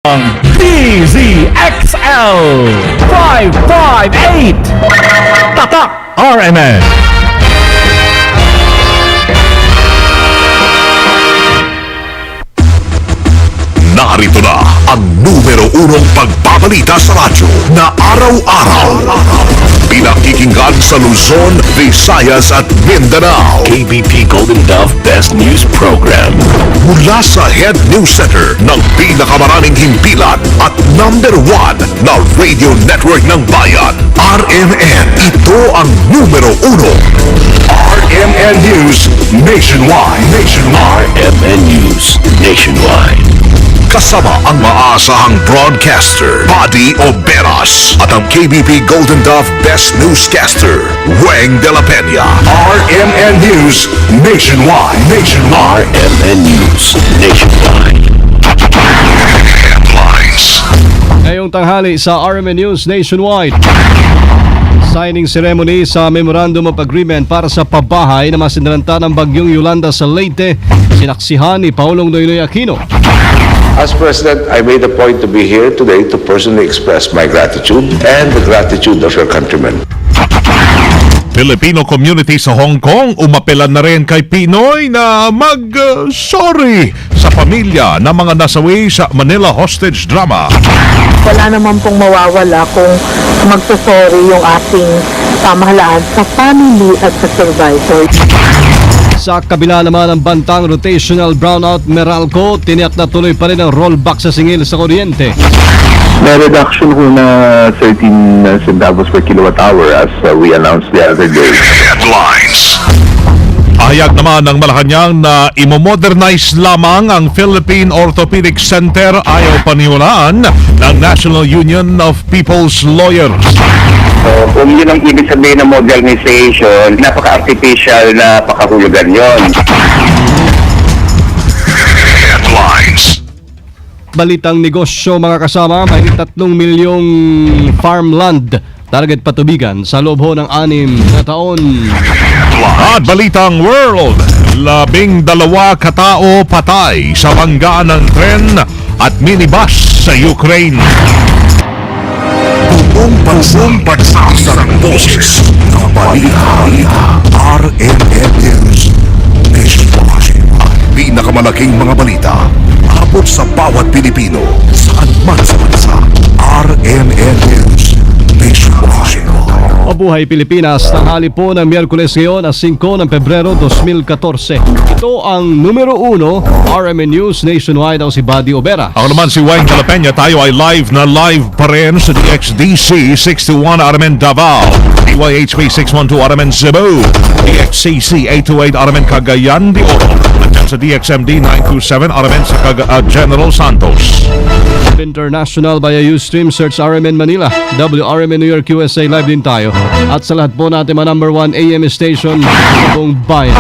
DZXL 558 Tatak RMN. Narito na ang numero unong pagbabalita sa radyo na araw-araw. Pinakikinggan sa Luzon, Visayas at Mindanao. KBP Golden Dove Best News Program. Mula sa Head News Center ng pinakamaraming himpilan at number 1 na radio network ng bayan, RMN. Ito ang numero uno. RMN News Nationwide. RMN News Nationwide. Kasama ang maasahang broadcaster, Buddy Oberas, at ang KBP Golden Dove Best Newscaster, Weng de la Peña. RMN News Nationwide. RMN News Nationwide. Headlines. Ngayong tanghali sa RMN News Nationwide. Signing ceremony sa Memorandum of Agreement para sa pabahay na masinalanta ng bagyong Yolanda sa Leyte, sinaksihan ni Paulong Noynoy Aquino. As President, I made a point to be here today to personally express my gratitude and the gratitude of your countrymen. Filipino community sa Hong Kong umapelan na rin kay Pinoy na mag-sorry sa pamilya ng mga nasawi sa Manila hostage drama. Wala naman pong mawawala kung magsasorry yung ating pamahalaan sa family at sa survivors. Sa kabila naman ng bantang rotational brownout Meralco, tiniyak na tuloy pa rin ang rollback sa singil sa kuryente. May reduction ho na 13 centavos per kilowatt hour as we announced the other day. Headlines. Ahayag naman ng Malacanang na imomodernize lamang ang Philippine Orthopedic Center ayaw paniwalaan ng National Union of People's Lawyers. Kung yun ang ibig sabihin ng modernization, napaka-artificial na pakahulugan yun. Headlines. Balitang negosyo mga kasama, may 3 milyong farmland target patubigan sa loob ho ng 6 na taon. At balitang world, 12 katao patay sa banggaan ng tren at minibus sa Ukraine. Buong bansa sa boses ng balita. RMN News Nationwide. Ang pinakamalaking mga balita abot sa bawat Pilipino saan man sa bansa. RMN News Nationwide. Mabuhay Pilipinas, tanghali po ng Miyerkules ngayon na 5 ng Pebrero 2014. Ito ang numero 1 RMN News Nationwide. Ako si Buddy Obera. Ako naman si Weng de la Peña. Tayo ay live pa rin sa DXDC 61 RMN Davao, DYHP 612 RMN Cebu, DXCC 828 RMN Cagayan de Oro, at sa DXMD 927 RMN sa General Santos. International via Ustream, search RMN Manila, WRMN New York, USA. Live din tayo. At sa lahat po natin mga number 1 AM station sa buong bayan.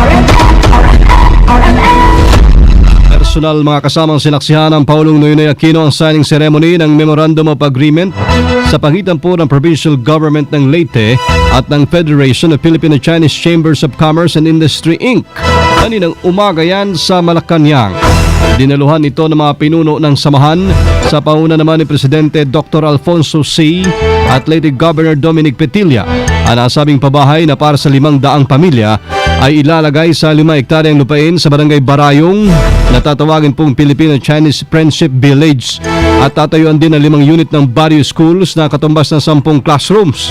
Personal mga kasamang sinaksihan ng Paulong Noynoy Aquino ang signing ceremony ng Memorandum of Agreement sa pagitan po ng Provincial Government ng Leyte at ng Federation of Filipino-Chinese Chambers of Commerce and Industry Inc. Kaninang umaga yan sa Malacanang. Dinaluhan ito ng mga pinuno ng samahan sa pauna naman ni Presidente Dr. Alfonso C. at Leyte Governor Dominic Petilla. Ang nasabing pabahay na para sa 500 pamilya ay ilalagay sa 5 hektaryang lupain sa Barangay Barayong na tatawagin pong Filipino-Chinese Friendship Village at tatayuan din ang 5 unit ng Barrio Schools na katumbas ng 10 classrooms.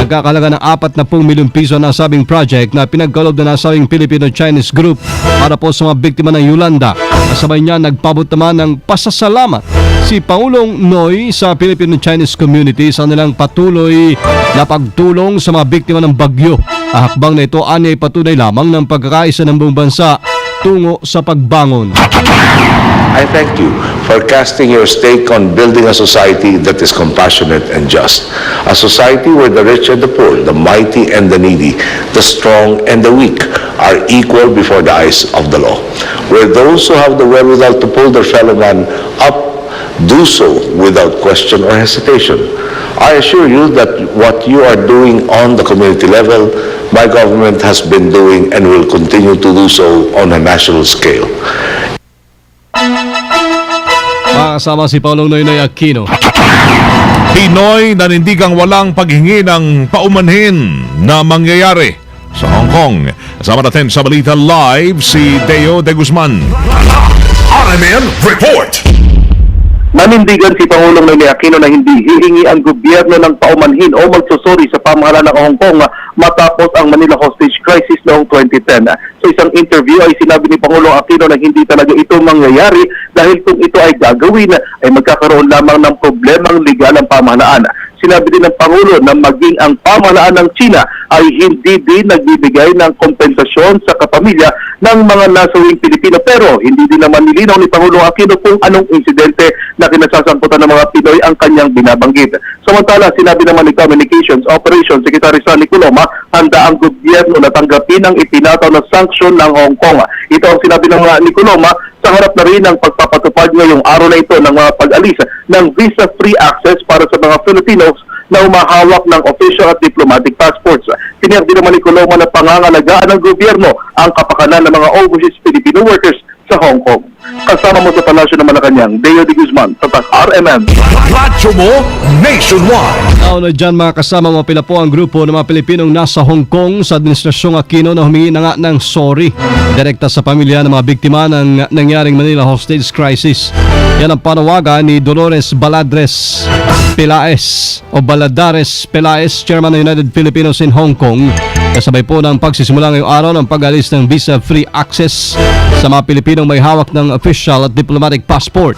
Nagkakalaga ng 40 milyong piso ang nasabing project na pinagkaloob na nasabing Filipino-Chinese Group para po sa mga biktima ng Yolanda. Kasabay niya nagpabot naman ng pasasalamat si Pangulong Noy sa Filipino-Chinese community sa nilang patuloy na pagtulong sa mga biktima ng bagyo. Ang hakbang na ito ay patunay lamang ng pagkakaisa ng buong bansa tungo sa pagbangon. I thank you for casting your stake on building a society that is compassionate and just. A society where the rich and the poor, the mighty and the needy, the strong and the weak are equal before the eyes of the law. Where those who have the wherewithal to pull their fellow man up do so without question or hesitation. I assure you that what you are doing on the community level, my government has been doing and will continue to do so on a national scale. Mga kasama si Paulong Noynoy Aquino. Pinoy nanindigang walang paghingi ng paumanhin na mangyayari sa Hong Kong. Kasama natin sa Balita Live si Deo de Guzman. RMN Report. Nanindigan si Pangulong Noynoy Aquino na hindi hihingi ang gobyerno ng paumanhin o magsusuri sa pamahalaan ng Hong Kong matapos ang Manila hostage crisis noong 2010. Sa isang interview ay sinabi ni Pangulong Aquino na hindi talaga ito mangyayari dahil kung ito ay gagawin ay magkakaroon lamang ng problemang legal ang pamahalaan. Sinabi din ng Pangulo na maging ang pamahalaan ng China ay hindi din nagbibigay ng kompensasyon sa kapamilya ng mga nasawing Pilipino, pero hindi din naman nilinaw ni Pangulong Aquino kung anong insidente na kinasasangkutan ng mga Pinoy ang kanyang binabanggit. Samantala, sinabi naman ni Communications Operations Secretary Sonny Coloma, handa ang gobyerno na tanggapin ang itinataw na sanksyon ng Hong Kong. Ito ang sinabi ng ni Coloma sa harap na rin ng pagpapatupad ngayong araw na ito ng mga pag-alis ng visa-free access para sa mga Filipinos na umahawak ng official at diplomatic passports. Tiniyak din naman ni Coloma na pangangalagaan ng gobyerno ang kapakanan ng mga overseas Filipino workers sa Hong Kong. Kasama mo sa Palasyo ng Malacanang, Deo de Guzman, Tatak RMN. Radyo mo nationwide. Nauna dyan mga kasama, mapila po ang grupo ng mga Pilipinong nasa Hong Kong sa Administrasyong Aquino na humingi na nga ng sorry direkta sa pamilya ng mga biktima ng nangyaring Manila hostage crisis. Yan ang panawagan ni Dolores Baladres Pelaez o Baladares Pelaez, Chairman ng United Filipinos in Hong Kong. Kasabay po ng pagsisimula ngayong araw ng pag-alis ng visa-free access sa mga Pilipinong may hawak ng official at diplomatic passport.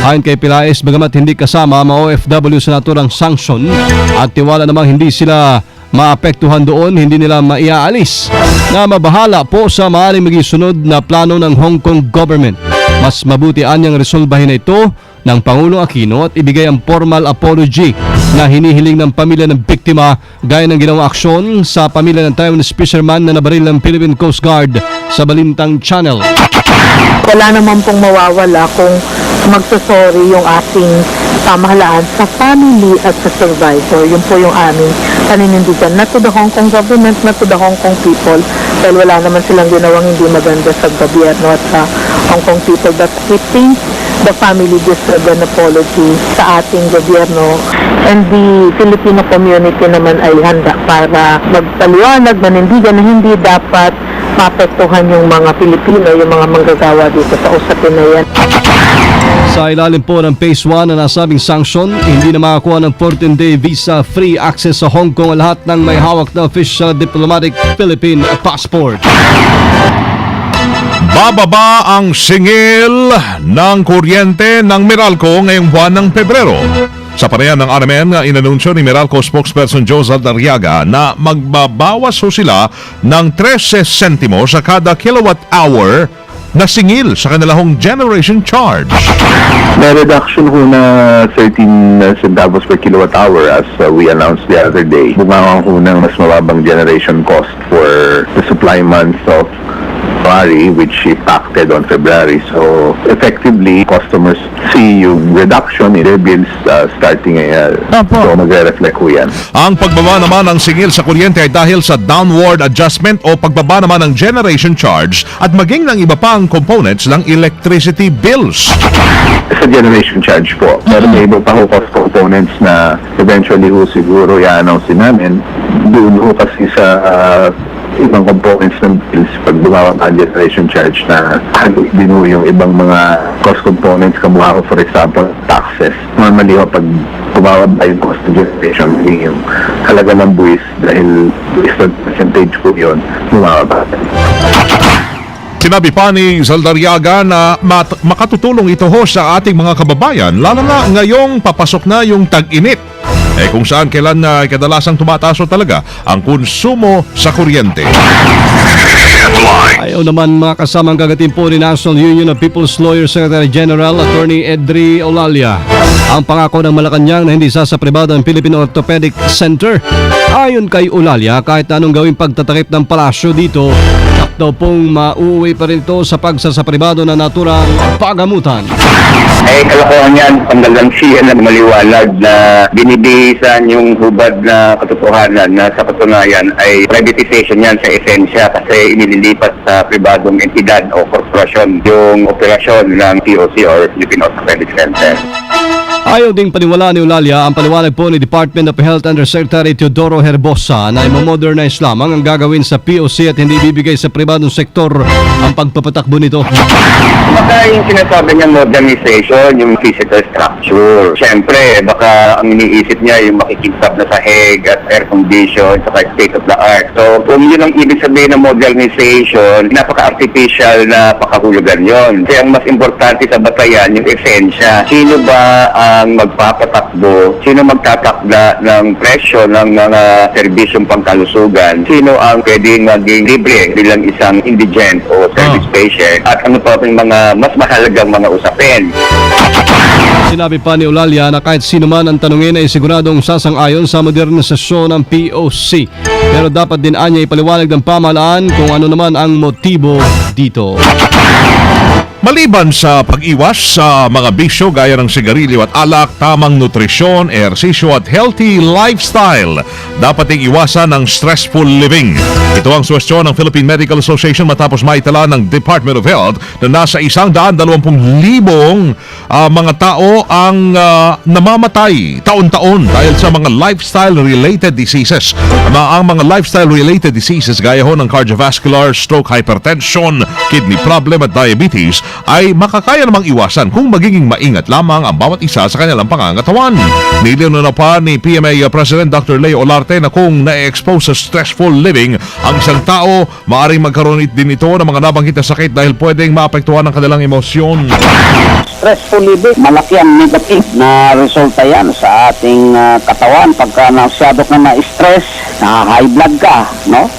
Ayon kay Pelaez, bagamat hindi kasama mga OFW sa naturang sanction at tiwala namang hindi sila maapektuhan doon, hindi nila maiaalis na mabahala po sa maaaring maging sunod na plano ng Hong Kong government. Mas mabuti anyang resolbahin na ito ng Pangulong Aquino at ibigay ang formal apology na hinihiling ng pamilya ng biktima gaya ng ginawang aksyon sa pamilya ng Taiwanese fisherman na nabaril ng Philippine Coast Guard sa Balintang Channel. Wala naman pong mawawala kung magsasorry yung ating pamahalaan sa family at sa survivor. Yun po yung aming paninindigan. Not to the Hong Kong government, not to the Hong Kong people. Dahil wala naman silang ginawang hindi maganda sa gobyerno at sa Hong Kong people. But we think the family deserve an apology sa ating gobyerno. And the Filipino community naman ay handa para magpaliwanag, manindigan na hindi dapat maapektuhan yung mga Pilipino, yung mga manggagawa dito sa usapin na yan. Sa ilalim po ng Phase 1 na nasabing sanction, hindi na makakuha ng 14-day visa-free access sa Hong Kong lahat ng may hawak na official diplomatic Philippine passport. Bababa ang singil ng kuryente ng Meralco ngayong buwan ng Pebrero. Sa parehan ng RMN, inanunsyo ni Meralco spokesperson Jose Aldariaga na magbabawas ho sila ng 13 sentimo sa kada kilowatt hour na singil sa kanilang generation charge. May reduction ho na 13 centavos per kilowatt hour as we announced the other day. Bumawang ho ng mas mababang generation cost for the supply months of February, which impacted on February. So effectively, customers see yung reduction in their bills starting so magre-reflect ho yan. Ang pagbaba naman ng singil sa kuryente ay dahil sa downward adjustment o pagbaba naman ng generation charge at maging ng iba pang components ng electricity bills. Sa generation charge po. Pero may iba pa ho cost components na eventually ho siguro i-announce namin. Doon ho kasi sa ibang components ng bills pag bumaba ang generation charge na halos din ho yung ibang mga cost components kabuha ho, for example, taxes. Normally ho, pag bumaba ba yung cost of generation, yung halaga ng buwis dahil buwis na percentage po yun, bumaba. Sinabi pa ni Zaldariaga na makatutulong ito ho sa ating mga kababayan, lalo na ngayong papasok na yung tag-init. Kung saan kailan na kadalasang tumataas talaga ang konsumo sa kuryente. Ayaw naman mga kasamang kagatimpo ni National Union of People's Lawyers Secretary General Attorney Edri Olalia ang pangako ng Malacanang na hindi sasapribado ang Philippine Orthopedic Center. Ayon kay Olalia, kahit anong gawing pagtatakip ng palasyo dito, daw pong mauuwi pa rin ito sa pagsasapribado na naturang pagamutan. Kalokohan yan, pandalansiya na maliwanag na binibihisan yung hubad na katotohanan na sa katunayan ay privatization yan sa esensya kasi inililipat sa pribadong entidad o corporation korporasyon yung operasyon ng POC or Philippine Orthopedic Center. Ayaw ding paniwalaan ni Eulalia ang paliwanag po ni Department of Health Undersecretary Teodoro Herbosa na i-modernize lamang ang gagawin sa POC at hindi bibigay sa pribadong sektor ang pagpapatakbo nito. Baka yung sinasabi niya modernization, yung physical structure. Siyempre, baka ang iniisip niya yung makikintap na sahig at air condition saka state of the art. So, kung yun ang ibig sabihin ng modernization, napaka-artificial na pakahulugan yon. Kaya ang mas importante sa batayan, yung esensya. Sino ba ang magpapatakbo? Sino magtatakda ng presyo ng mga serbisyong pangkalusugan? Sino ang pwedeng maging libre bilang isang indigent o service patient? At ano pa yung mga mas mahalagang mga usapin? Sinabi pa ni Eulalia na kahit sino man ang tanungin ay siguradong sasang-ayon sa modernisasyon ng POC. Pero dapat din anya ipaliwanag ng pamahalaan kung ano naman ang motibo dito. Maliban sa pag-iwas sa mga bisyo gaya ng sigarilyo at alak, tamang nutrisyon, ehersisyo at healthy lifestyle, dapat ding iwasan ng stressful living. Ito ang suwestyon ng Philippine Medical Association matapos maitala ng Department of Health na nasa 120,000 mga tao ang namamatay taon-taon dahil sa mga lifestyle-related diseases. Ang mga lifestyle-related diseases gaya ho ng cardiovascular, stroke, hypertension, kidney problem at diabetes ay makakaya namang iwasan kung magiging maingat lamang ang bawat isa sa kanilang pangangatawan. Nilinaw na pa ni PMA President Dr. Leo Olarte na kung na-expose sa stressful living ang isang tao, maaaring magkaroon din ito ng mga nabanggit na sakit dahil pwedeng maapektuhan ang kanilang emosyon. Stressful living, malaki ang negative na resulta yan sa ating katawan. Pagka masyado ka na-stress, na-high blood ka, no?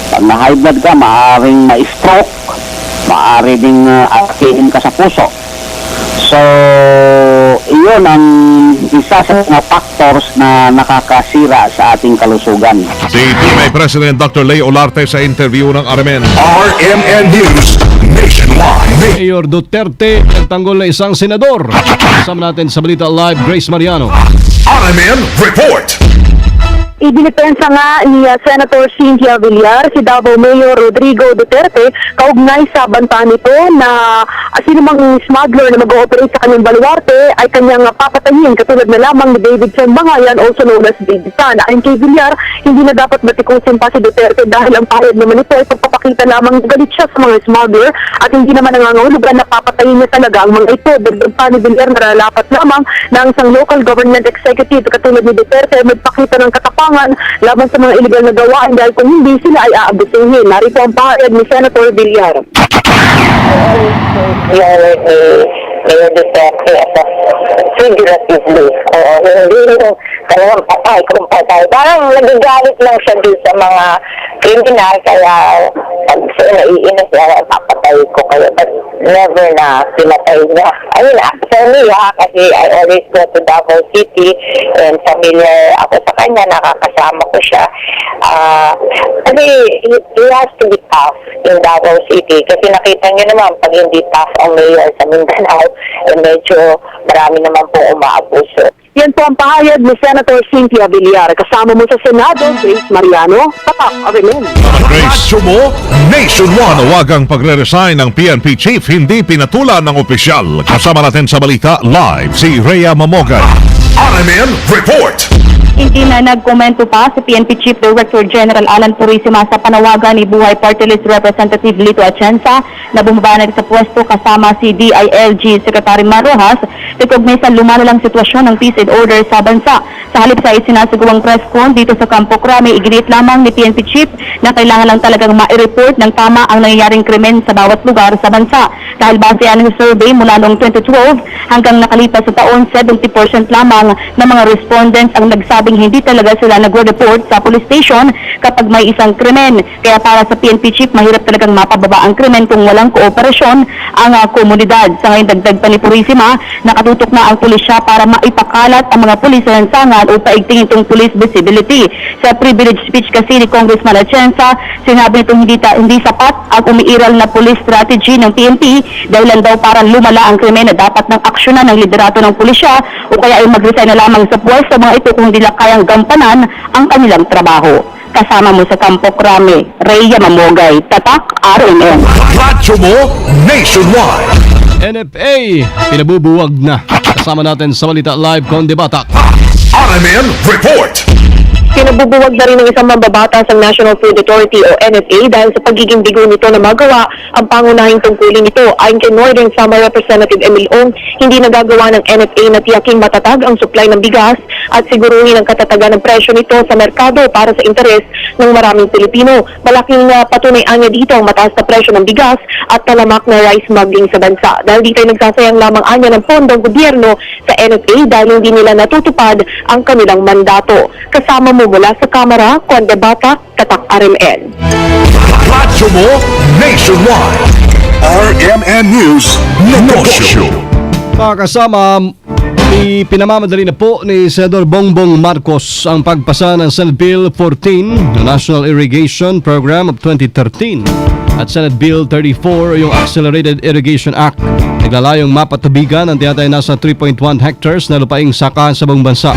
Pag na-high blood ka, maaaring ma-stroke, maaari ding akihin ka sa puso. So, iyon ang isa sa mga factors na nakakasira sa ating kalusugan. Si PMA President Dr. Leo Olarte sa interview ng RMN. RMN News Nationwide. Mayor Duterte nagtanggol na isang senador. Kasama natin sa Balita Live, Grace Mariano. RMN Report. Idinipensa nga ni Senator Cynthia Villar si Davao Mayor Rodrigo Duterte kaugnay sa banta nito na sinumang smuggler na mag-ooperate sa kanyang baluarte ay kanyang papatayin katulad na lamang ni David Bangayan, also known as David San. Ayon kay Villar, hindi na dapat batikusin pa si Duterte dahil ang pahayag naman nito ay pagpapakita lamang galit siya sa mga smuggler at hindi naman nangangahulugan na papatayin niya talaga ang mga ito. Dagdag pa ni Villar na lalapat lamang na ang isang local government executive katulad ni Duterte ay magpakita ng katapangan laban sa mga illegal na gawain dahil kung hindi sila ay aabusuhin. Narito ang pahayag ni Senator Villar. Figuratively. Hindi yung dalawang patay, kung patay. Parang nagagalit lang siya dito sa mga kriminal, kaya pag siya naiinis niya, papatay ko kayo. But never na pinatay niya. Ayun, for me, kasi I always go to Davao City and familiar ako sa kanya, nakakasama ko siya. Kasi he has to be tough in Davao City kasi nakita niyo naman pag hindi tough ang mayor sa Mindanao, medyo marami naman po umaabuso. Yan po ang pahayag ni Senator Cynthia Villar. Kasama mo sa Senado, Grace Mariano, Tapak RMN. Radyo mo, Nationwide. Nawagang pagre-resign ng PNP Chief, hindi pinatulan ng opisyal. Kasama natin sa balita live si Rhea Mamogan. RMN Report. Hindi na nagkomento pa si PNP Chief Director General Alan Purisima sa panawagan ni Buhay Party List Representative Lito Atienza na bumaba na sa pwesto kasama si DILG Secretary Marojas recognized sa lumalalang sitwasyon ng peace and order sa bansa. Sa halip sa isinasagawang press con dito sa Campo Crame, iginit lamang ni PNP Chief na kailangan lang talagang ma-report ng tama ang nangyayaring krimen sa bawat lugar sa bansa. Dahil base ang survey mula noong 2012 hanggang nakalipas sa taon, 70% lamang ng mga respondents ang nagsabing hindi talaga sila nagre-report sa police station kapag may isang krimen. Kaya para sa PNP Chief, mahirap talagang mapababa ang krimen kung walang kooperasyon ang komunidad. Sa ngayon, dagdag pa ni Purisima, nakatutok na ang pulisya para maipakalat ang mga pulis sa lansangan o paigtingin itong police visibility. Sa privilege speech kasi ni Congressman Atienza, sinabi nitong hindi sapat ang umiiral na police strategy ng PNP dahilan daw para lumala ang krimen na dapat ng aksyonan ng liderato ng pulisya o kaya ay mag-resign na lamang sa puwesto mga ito kung hindi lang kayang gampanan ang kanilang trabaho. kasama mo sa Campo Crame, Rhea Mamogay, Tatak, RMN. Radyo mo nationwide. NFA, pinabubuwag na. Kasama natin sa Balita Live Conde Batak. RMN Report. Kinabubuwag na rin ng isang mambabatas ang National Food Authority o NFA dahil sa pagiging bigo nito na magawa ang pangunahing tungkulin nito. Ayon kay Northern Samar Representative Emil Ong, hindi nagagawa ng NFA na tiyaking matatag ang supply ng bigas at siguruhin ang katatagan ng presyo nito sa merkado para sa interes ng maraming Pilipino. Malaking patunayan niya dito ang mataas na presyo ng bigas at talamak na rice smuggling sa bansa. Dahil dito ay nagsasayang lamang anya ng pondong gobyerno sa NFA dahil hindi nila natutupad ang kanilang mandato. Kasama mo mula sa Kamara, Conde Batak, Tatak RMN. Radyo mo nationwide. RMN News Negosyo. Mga kasama, pinamamadali na po ni Senador Bongbong Marcos ang pagpasa ng Senate Bill 14, the National Irrigation Program of 2013, at Senate Bill 34, yung Accelerated Irrigation Act. Naglalayong mapatubigan ang tiyatay nasa 3.1 hectares na lupaing saka sa buong bansa.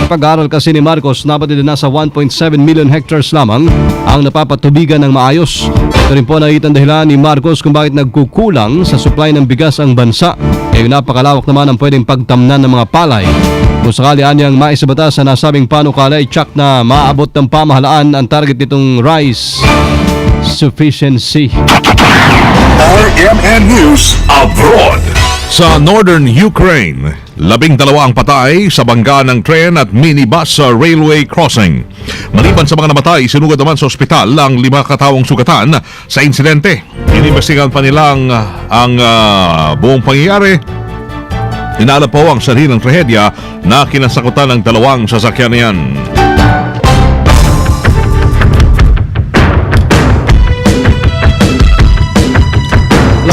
Pag-aaral kasi ni Marcos, nabatid na nasa 1.7 million hectares lamang ang napapatubigan ng maayos. Ito rin po nakikita dahilan ni Marcos kung bakit nagkukulang sa supply ng bigas ang bansa. Kaya napakalawak naman ang pwedeng pagtamnan ng mga palay. Kung sakali anyang maisabata sa nasabing panukala, i-check na maabot ng pamahalaan ang target nitong rice sufficiency. RMN News Abroad. Sa northern Ukraine, 12 ang patay sa bangga ng tren at minibus sa railway crossing. Maliban sa mga namatay, sinugod naman sa ospital ang 5 katawang sugatan sa insidente. Inimbestigahan pa nilang ang buong pangyayari. Inaalap po ang sanhi ng trahedya na kinasakutan ng 2 sasakyan na yan.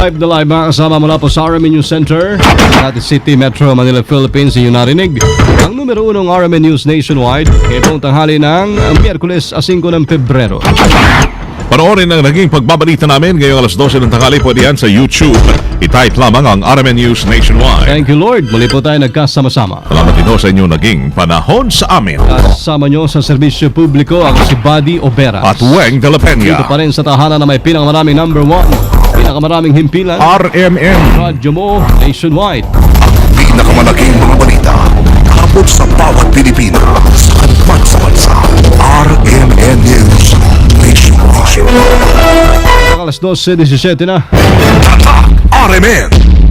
Live na live mga kasama mula po sa RMN News Center sa City, Metro Manila, Philippines. Yung narinig ang numero 1 RMN News Nationwide ngayong tanghali ng Miyerkules 5 ng Pebrero. Panoorin ang naging pagbabalita namin ngayong alas 12 ng tanghali. Pwede yan sa YouTube. I-type lamang ang RMN News Nationwide. Thank you Lord, muli po tayo nagkasama-sama. Salamat din sa inyo naging panahon sa amin. Kasama nyo sa serbisyo publiko ako si Buddy Oberas. At Weng de la Peña. Dito pa rin sa tahanan na may pinakamaraming number 1, pinakamaraming himpilan, RMN. Radyo mo Nationwide. Pinakamalaking mga balita abot sa bawat Pilipino sa kanpan sa bansa. RMN News Nationwide. Alas 12:17 na. RMN